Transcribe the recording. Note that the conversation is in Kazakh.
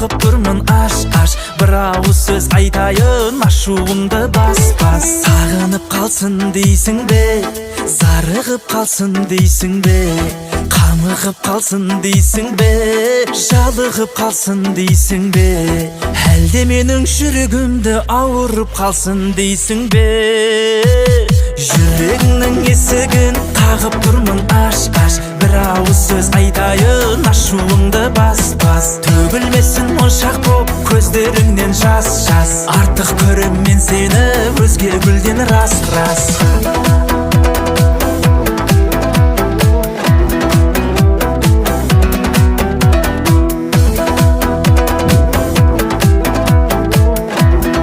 тағып тұрмын аш бір ауыз сөз айтайын ашуымды бас сағынып қалсын дейсің бе зарығып қалсын дейсің бе қамығып қалсын дейсің бе жалығып қалсын дейсің бе әлде менің жүрегімді ауырып қалсын дейсің бе жүрегіңнің есігін қағып тұрмын аш бір ауыз сөз айтайын ашуыңды бас төгілмесін моншақ боп көздеріңнен жас